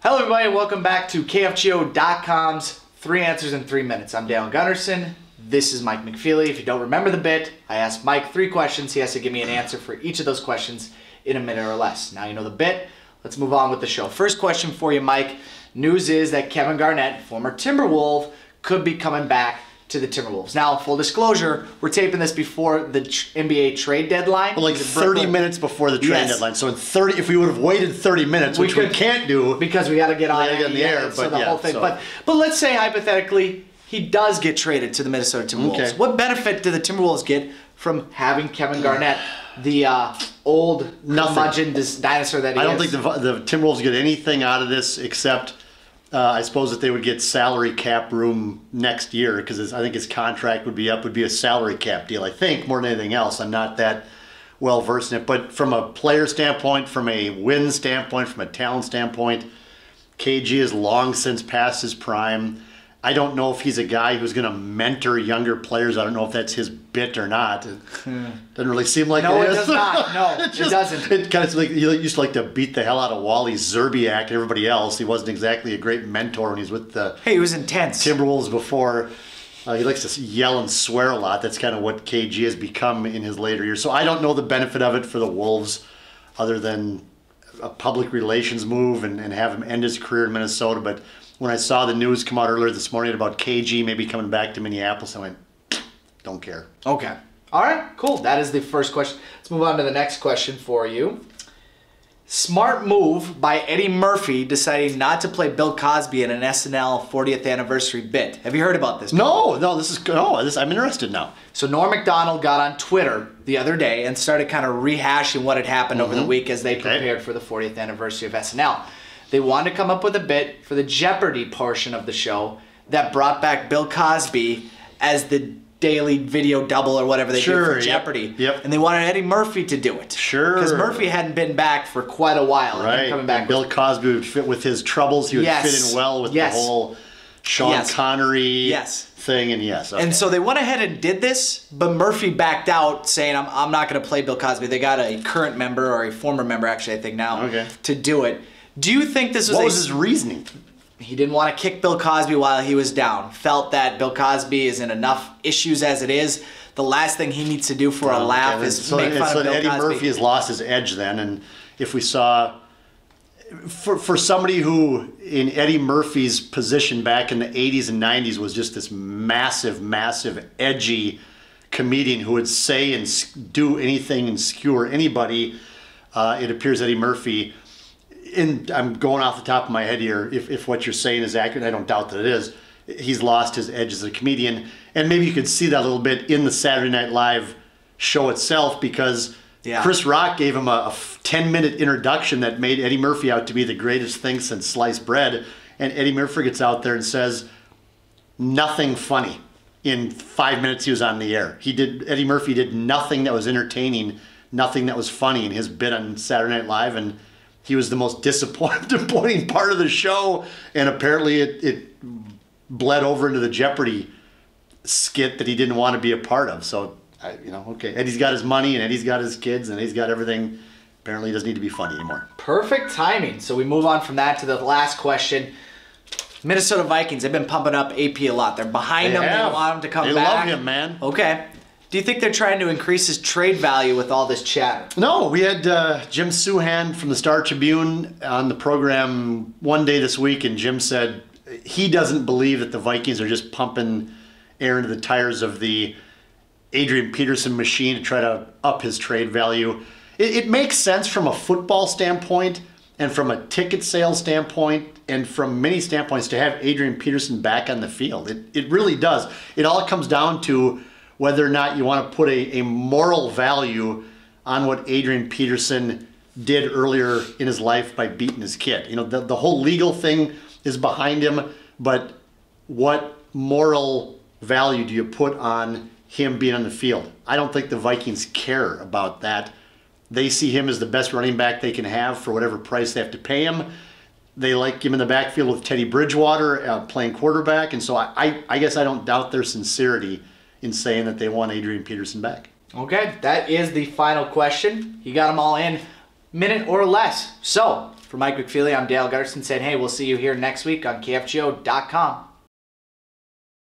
Hello everybody, welcome back to KFGO.com's 3 Answers in 3 Minutes. I'm Dale Gunnarsson. This is Mike McFeely. If you don't remember the bit, I asked Mike 3 questions. He has to give me an answer for each of those questions in a minute or less. Now you know the bit. Let's move on with the show. First question for you, Mike. News is that Kevin Garnett, former Timberwolf, could be coming back to the Timberwolves. Now, full disclosure, we're taping this before the NBA trade deadline. Well, like 30 minutes before the trade deadline. So in 30, if we would have waited 30 minutes, which we can't do because we got to get on in the air, so but the whole thing. But let's say hypothetically he does get traded to the Minnesota Timberwolves. Okay. What benefit do the Timberwolves get from having Kevin Garnett, the old curmudgeon dinosaur that he is? I don't think the Timberwolves get anything out of this except. I suppose that they would get salary cap room next year because I think his contract would be up, would be a salary cap deal. I think more than anything else. I'm not that well versed in it, but from a player standpoint, from a win standpoint, from a talent standpoint, KG has long since passed his prime. I don't know if he's a guy who's going to mentor younger players. I don't know if that's his bit or not. It doesn't really seem like it is. No, it does not. No, it doesn't. It kind of like he used to like to beat the hell out of Wally Szczerbiak and everybody else. He wasn't exactly a great mentor when he was with the he was intense Timberwolves before. He likes to yell and swear a lot. That's kind of what KG has become in his later years. So I don't know the benefit of it for the Wolves other than a public relations move and have him end his career in Minnesota. But when I saw the news come out earlier this morning about KG maybe coming back to Minneapolis, I went, don't care. Okay. All right, cool. That is the first question. Let's move on to the next question for you. Smart move by Eddie Murphy deciding not to play Bill Cosby in an SNL 40th anniversary bit. Have you heard about this? No, I'm interested now. So Norm Macdonald got on Twitter the other day and started kind of rehashing what had happened over the week as they prepared for the 40th anniversary of SNL. They wanted to come up with a bit for the Jeopardy portion of the show that brought back Bill Cosby as the daily video double or whatever they do for Jeopardy. Yep. And they wanted Eddie Murphy to do it. Sure. Because Murphy hadn't been back for quite a while. Right. Coming back and Bill Cosby would fit with his troubles. He would fit in well with the whole Sean Connery thing. And And so they went ahead and did this, but Murphy backed out saying, I'm not going to play Bill Cosby. They got a current member, or a former member actually, I think now, to do it. Do you think this was What was his reasoning? He didn't want to kick Bill Cosby while he was down. Felt that Bill Cosby is in enough issues as it is. The last thing he needs to do for a laugh is make fun of Bill Eddie Cosby. Murphy has lost his edge then, and if we saw for somebody who in Eddie Murphy's position back in the 80s and 90s was just this massive edgy comedian who would say and do anything and skewer anybody, it appears Eddie Murphy, I'm going off the top of my head here, if what you're saying is accurate, I don't doubt that it is, he's lost his edge as a comedian. And maybe you could see that a little bit in the Saturday Night Live show itself because Chris Rock gave him a 10-minute introduction that made Eddie Murphy out to be the greatest thing since sliced bread. And Eddie Murphy gets out there and says nothing funny in 5 minutes he was on the air. Eddie Murphy did nothing that was entertaining, nothing that was funny in his bit on Saturday Night Live, and he was the most disappointing part of the show, and apparently it bled over into the Jeopardy skit that he didn't want to be a part of. So, Eddie's got his money, and Eddie's got his kids, and Eddie's got everything. Apparently he doesn't need to be funny anymore. Perfect timing. So we move on from that to the last question. Minnesota Vikings, they've been pumping up AP a lot. They're behind him. They want him to come back. They love him, man. Okay. Do you think they're trying to increase his trade value with all this chatter? No, we had Jim Souhan from the Star Tribune on the program one day this week, and Jim said he doesn't believe that the Vikings are just pumping air into the tires of the Adrian Peterson machine to try to up his trade value. It makes sense from a football standpoint and from a ticket sales standpoint and from many standpoints to have Adrian Peterson back on the field. It really does. It all comes down to whether or not you want to put a moral value on what Adrian Peterson did earlier in his life by beating his kid. The whole legal thing is behind him, but what moral value do you put on him being on the field? I don't think the Vikings care about that. They see him as the best running back they can have for whatever price they have to pay him. They like him in the backfield with Teddy Bridgewater playing quarterback, and so I guess I don't doubt their sincerity in saying that they want Adrian Peterson back. Okay, that is the final question. You got them all in minute or less. So, For Mike McFeely, I'm Dale Garson saying, hey, we'll see you here next week on KFGO.com.